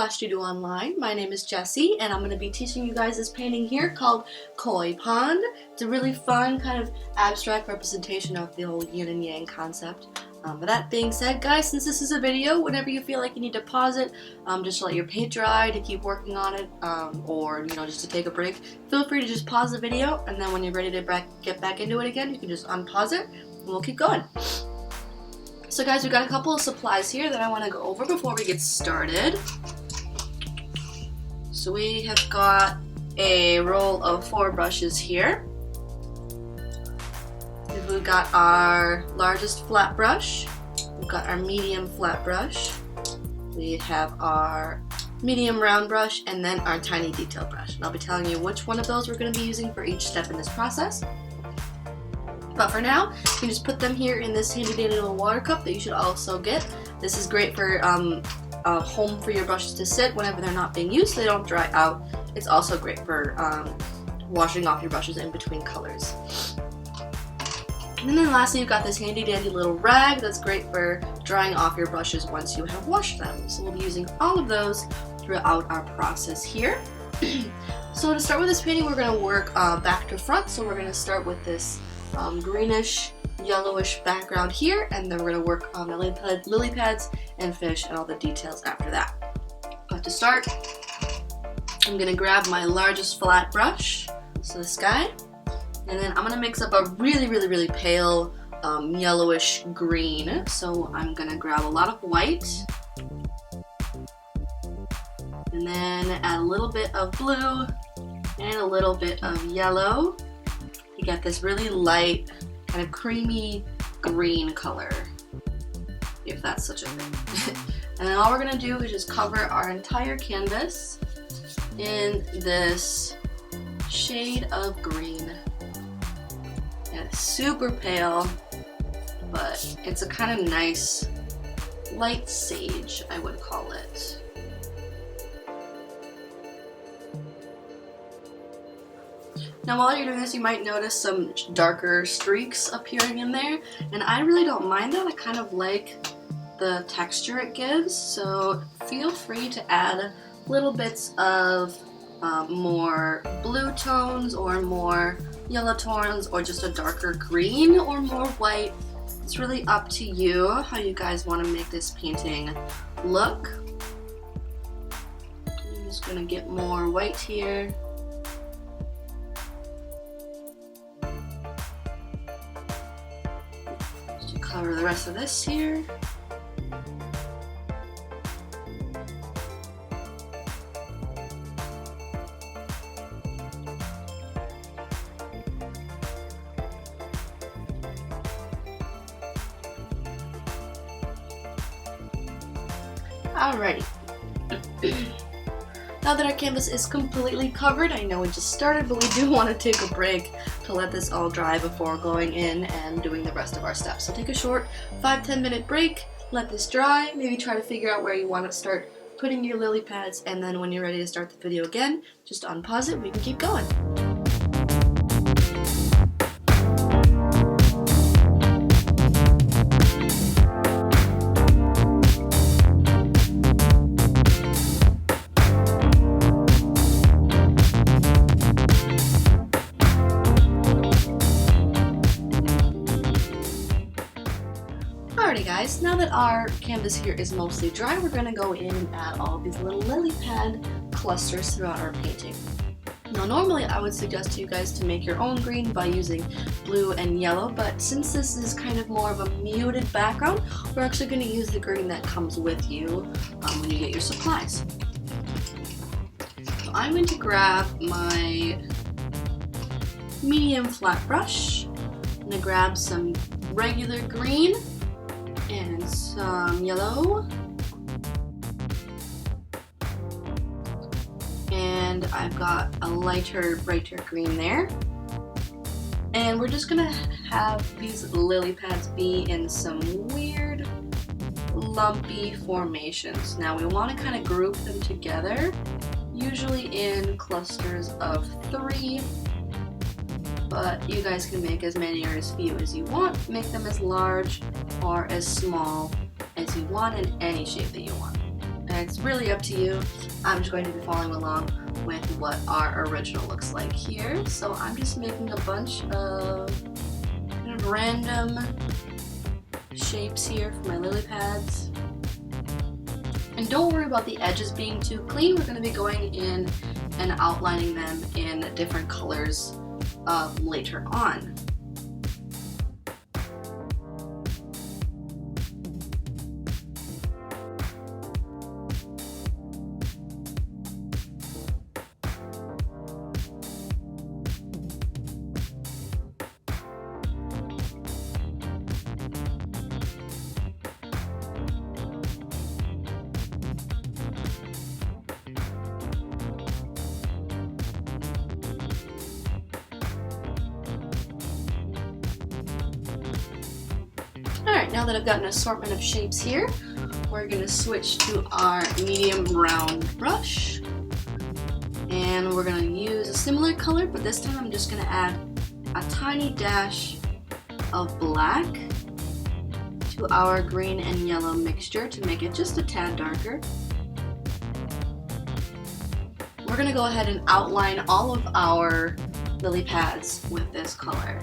class you do online. My name is Jessie, and I'm going to be teaching you guys this painting here called Koi Pond. It's a really fun kind of abstract representation of the whole yin and yang concept. But that being said, guys, since this is a video, whenever you feel like you need to pause it, just to let your paint dry, to keep working on it, or just to take a break, feel free to just pause the video, and then when you're ready to get back into it again, you can just unpause it, and we'll keep going. So guys, we've got a couple of supplies here that I want to go over before we get started. So we have got a roll of 4 brushes here. We've got our largest flat brush, we've got our medium flat brush, we have our medium round brush, and then our tiny detail brush. And I'll be telling you which one of those we're going to be using for each step in this process. But for now, you can just put them here in this handy dandy little water cup that you should also get. This is great for a home for your brushes to sit whenever they're not being used so they don't dry out. It's also great for washing off your brushes in between colors. And then lastly, you've got this handy dandy little rag that's great for drying off your brushes once you have washed them. So we'll be using all of those throughout our process here. So to start with this painting, we're going to work back to front. So we're going to start with this greenish, yellowish background here, and then we're going to work on the lily pads and fish and all the details after that. But to start, I'm going to grab my largest flat brush, so this guy, and then I'm going to mix up a really pale yellowish green. So I'm going to grab a lot of white, and then add a little bit of blue and a little bit of yellow. You got this really light, kind of creamy green color, if that's such a thing. And then all we're gonna do is just cover our entire canvas in this shade of green. And it's super pale, but it's a kind of nice light sage, I would call it. Now while you're doing this, you might notice some darker streaks appearing in there, and I really don't mind that. I kind of like the texture it gives, so feel free to add little bits of more blue tones or more yellow tones or just a darker green or more white. It's really up to you how you guys want to make this painting look. I'm just going to get more white here. Cover the rest of this here. Alrighty. Now that our canvas is completely covered, I know we just started, but we do want to take a break to let this all dry before going in and doing the rest of our steps. So take a short 5-10 minute break, let this dry, maybe try to figure out where you want to start putting your lily pads, and then when you're ready to start the video again, just unpause it, we can keep going. Alrighty guys, now that our canvas here is mostly dry, we're going to go in and add all these little lily pad clusters throughout our painting. Now normally I would suggest to you guys to make your own green by using blue and yellow, but since this is kind of more of a muted background, we're actually going to use the green that comes with you when you get your supplies. So I'm going to grab my medium flat brush, I'm going to grab some regular green, and some yellow, and I've got a lighter, brighter green there, and we're just gonna have these lily pads be in some weird lumpy formations. Now we want to kind of group them together, usually in clusters of 3, but you guys can make as many or as few as you want. Make them as large or as small as you want in any shape that you want. It's really up to you. I'm just going to be following along with what our original looks like here. So I'm just making a bunch of kind of random shapes here for my lily pads. And don't worry about the edges being too clean. We're going to be going in and outlining them in different colors later on. Alright, now that I've got an assortment of shapes here, we're going to switch to our medium round brush. And we're going to use a similar color, but this time I'm just going to add a tiny dash of black to our green and yellow mixture to make it just a tad darker. We're going to go ahead and outline all of our lily pads with this color.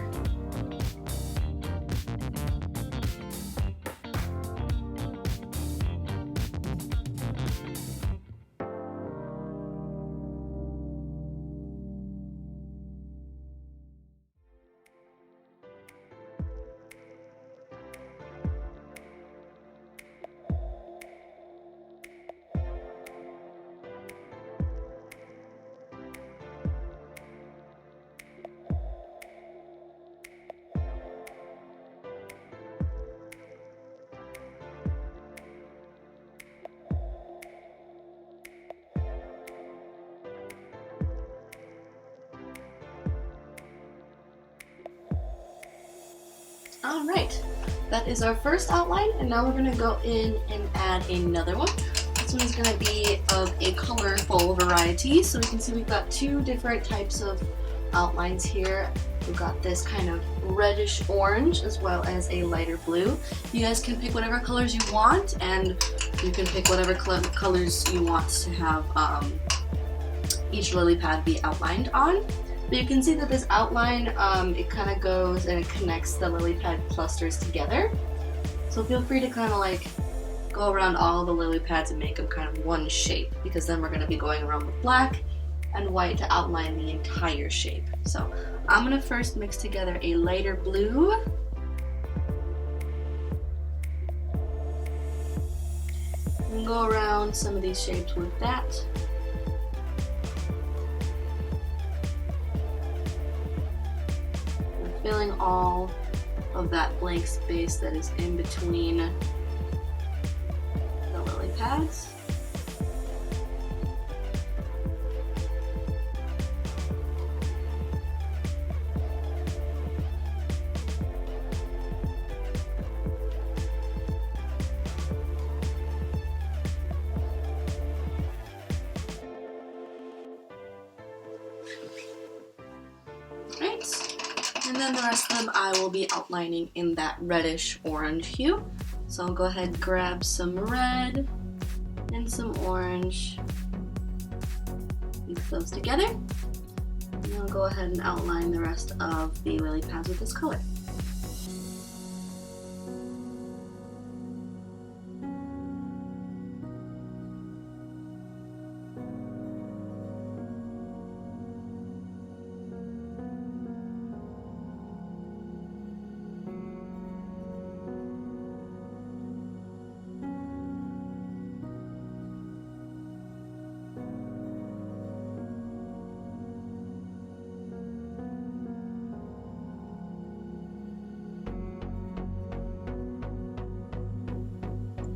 Alright, that is our first outline, and now we're going to go in and add another one. This one is going to be of a colorful variety, so we can see we've got two different types of outlines here. We've got this kind of reddish orange as well as a lighter blue. You guys can pick whatever colors you want, and you can pick whatever colors you want to have each lily pad be outlined on. But you can see that this outline, it kind of goes and it connects the lily pad clusters together. So feel free to kind of like go around all the lily pads and make them kind of one shape, because then we're going to be going around with black and white to outline the entire shape. So I'm going to first mix together a lighter blue, and go around some of these shapes with that. Filling all of that blank space that is in between the lily pads. And then the rest of them I will be outlining in that reddish orange hue. So I'll go ahead and grab some red and some orange, mix those together, and I'll go ahead and outline the rest of the lily pads with this color.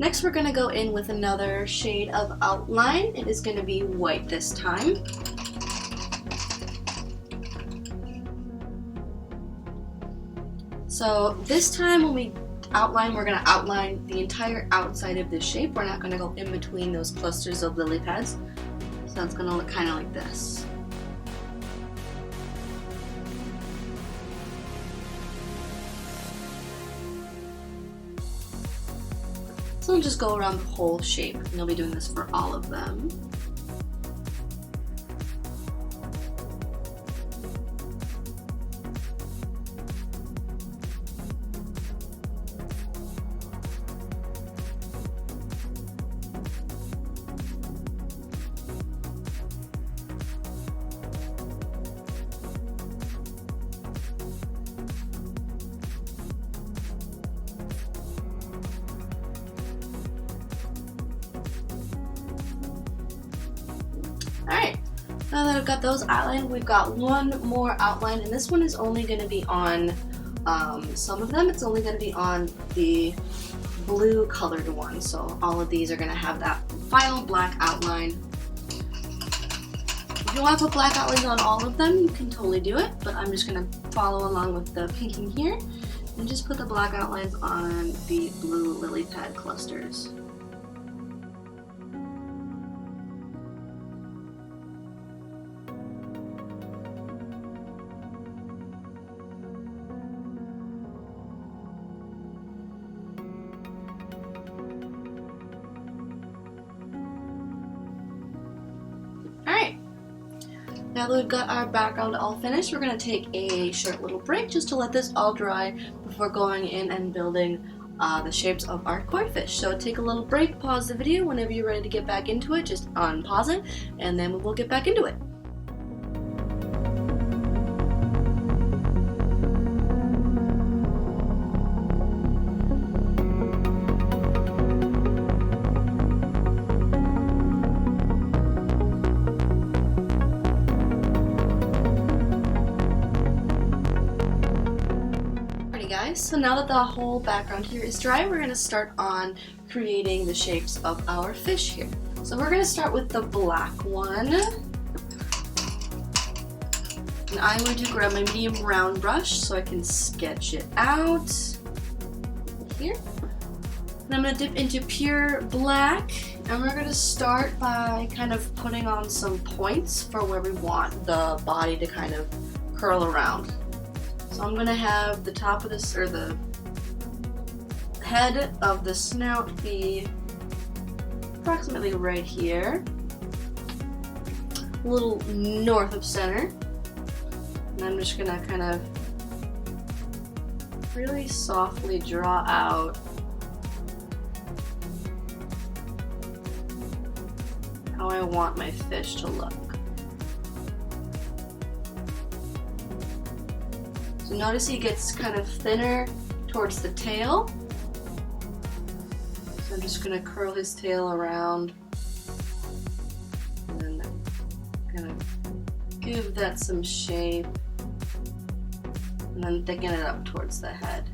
Next, we're going to go in with another shade of outline. It is going to be white this time. So this time when we outline, we're going to outline the entire outside of this shape. We're not going to go in between those clusters of lily pads. So it's going to look kind of like this. So I'll just go around the whole shape, and you'll be doing this for all of them. Alright, now that I've got those outlined, we've got one more outline, and this one is only going to be on, some of them, it's only going to be on the blue colored one. So all of these are going to have that final black outline. If you want to put black outlines on all of them, you can totally do it, but I'm just going to follow along with the painting here and just put the black outlines on the blue lily pad clusters. Now that we've got our background all finished, we're going to take a short little break just to let this all dry before going in and building the shapes of our koi fish. So take a little break, pause the video. Whenever you're ready to get back into it, just unpause it, and then we'll get back into it. So now that the whole background here is dry, we're going to start on creating the shapes of our fish here. So we're going to start with the black one. And I'm going to grab my medium round brush so I can sketch it out here. And I'm going to dip into pure black, and we're going to start by kind of putting on some points for where we want the body to kind of curl around. So I'm going to have the top of this, or the head of the snout be approximately right here, a little north of center. And I'm just going to kind of really softly draw out how I want my fish to look. So notice he gets kind of thinner towards the tail. So I'm just going to curl his tail around and then kind of give that some shape and then thicken it up towards the head.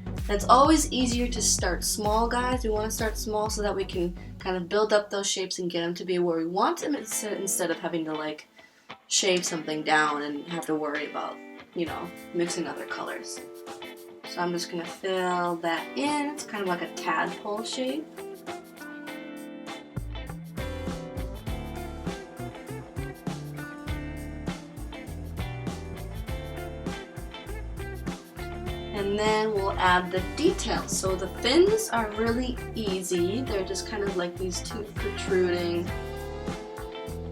And it's always easier to start small, guys. We want to start small so that we can kind of build up those shapes and get them to be where we want them instead of having to like shave something down and have to worry about, you know, mixing other colors. So I'm just going to fill that in. It's kind of like a tadpole shape. And then we'll add the details. So the fins are really easy. They're just kind of like these two protruding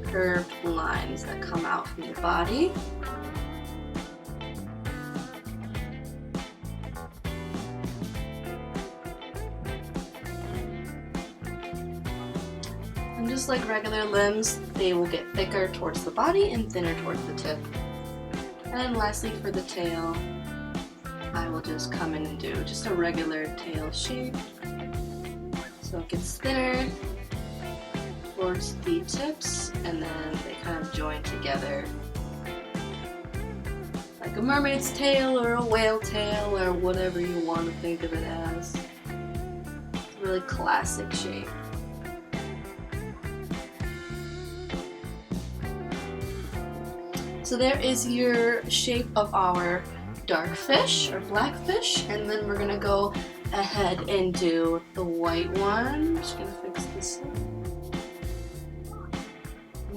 curved lines that come out from the body. And just like regular limbs, they will get thicker towards the body and thinner towards the tip. And then lastly, for the tail, I will just come in and do just a regular tail shape. So it gets thinner towards the tips, and then they kind of join together like a mermaid's tail or a whale tail or whatever you want to think of it as. It's a really classic shape. So there is your shape of our dark fish or black fish, and then we're gonna go ahead and do the white one. I'm just gonna fix this up.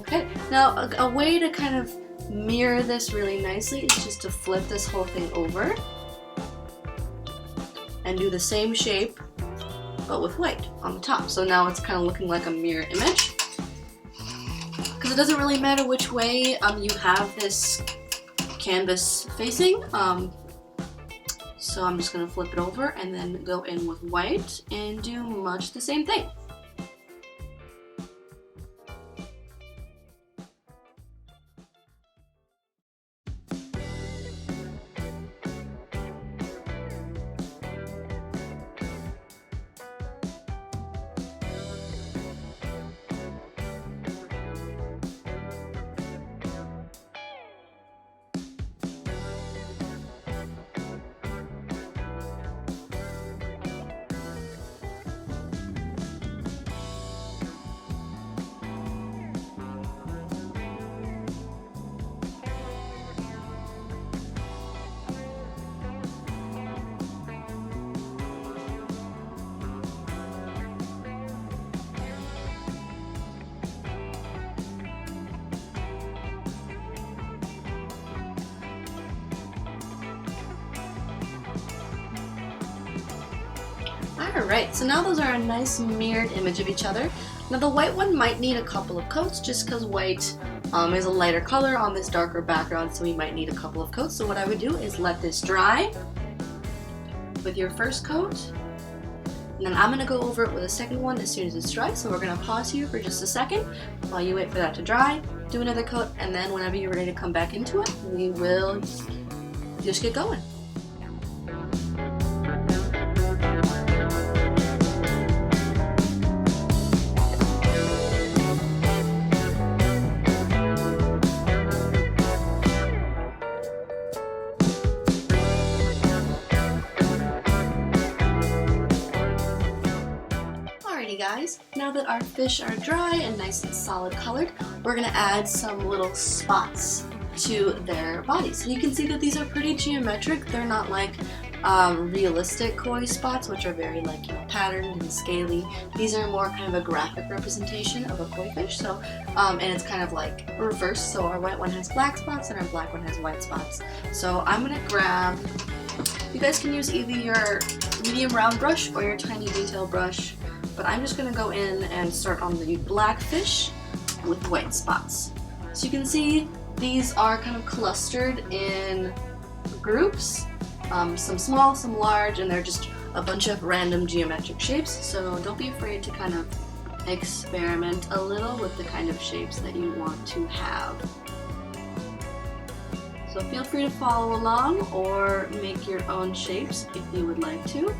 Okay, now a way to kind of mirror this really nicely is just to flip this whole thing over and do the same shape but with white on the top. So now it's kind of looking like a mirror image. Because it doesn't really matter which way you have this canvas facing. So I'm just going to flip it over and then go in with white and do much the same thing. Alright, so now those are a nice mirrored image of each other. Now the white one might need a couple of coats just because white is a lighter color on this darker background, so we might need a couple of coats. So what I would do is let this dry with your first coat, and then I'm going to go over it with a second one as soon as it's dry. So we're going to pause here for just a second while you wait for that to dry, do another coat, and then whenever you're ready to come back into it, we will just get going. Guys, now that our fish are dry and nice and solid colored, we're going to add some little spots to their bodies. So you can see that these are pretty geometric. They're not like realistic koi spots, which are very patterned and scaly. These are more kind of a graphic representation of a koi fish. So and it's kind of like reversed. So our white one has black spots and our black one has white spots. So I'm going to grab, you guys can use either your medium round brush or your tiny detail brush. But I'm just going to go in and start on the black fish with white spots. So you can see these are kind of clustered in groups, some small, some large, and they're just a bunch of random geometric shapes. So don't be afraid to kind of experiment a little with the kind of shapes that you want to have. So feel free to follow along or make your own shapes if you would like to.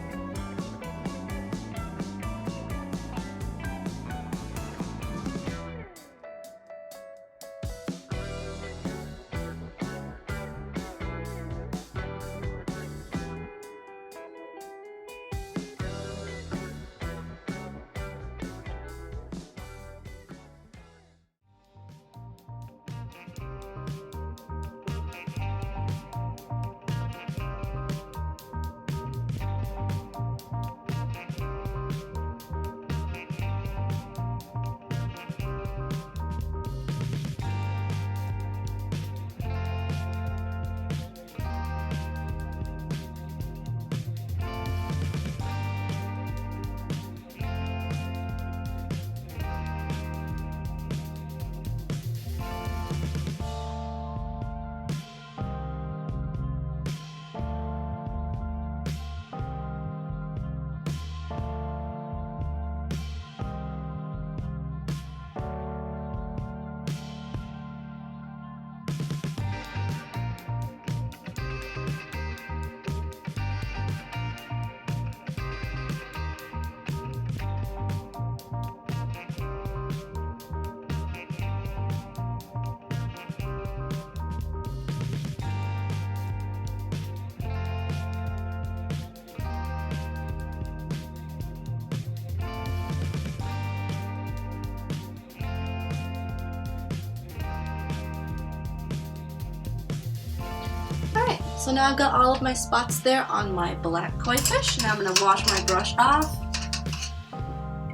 So now I've got all of my spots there on my black koi fish. Now I'm going to wash my brush off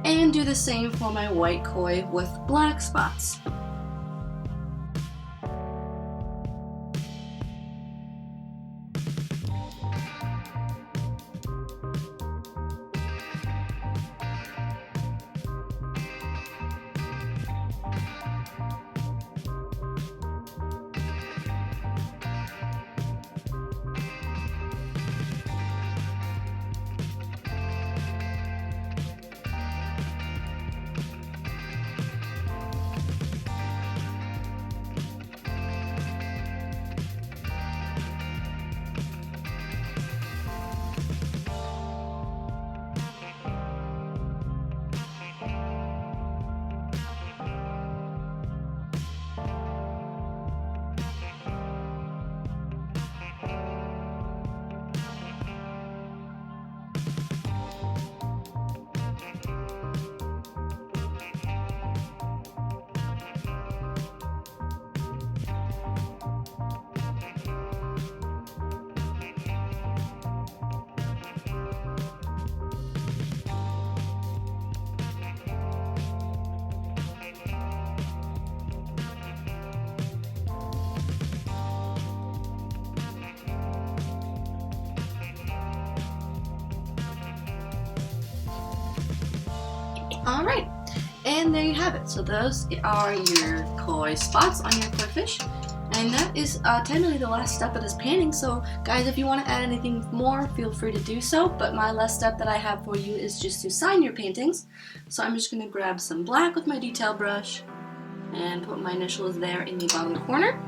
and do the same for my white koi with black spots. Alright, and there you have it. So those are your koi spots on your koi fish. And that is technically the last step of this painting. So guys, if you want to add anything more, feel free to do so. But my last step that I have for you is just to sign your paintings. So I'm just going to grab some black with my detail brush and put my initials there in the bottom corner.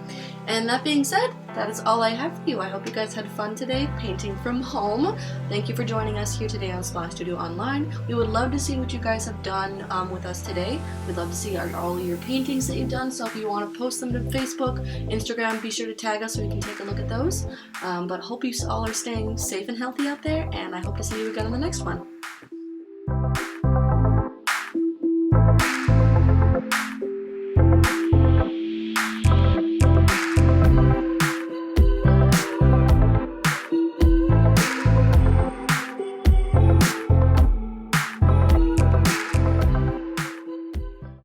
And that being said, that is all I have for you. I hope you guys had fun today painting from home. Thank you for joining us here today on Splash Studio Online. We would love to see what you guys have done with us today. We'd love to see all of your paintings that you've done. So if you want to post them to Facebook, Instagram, be sure to tag us so we can take a look at those. But hope you all are staying safe and healthy out there, and I hope to see you again in the next one.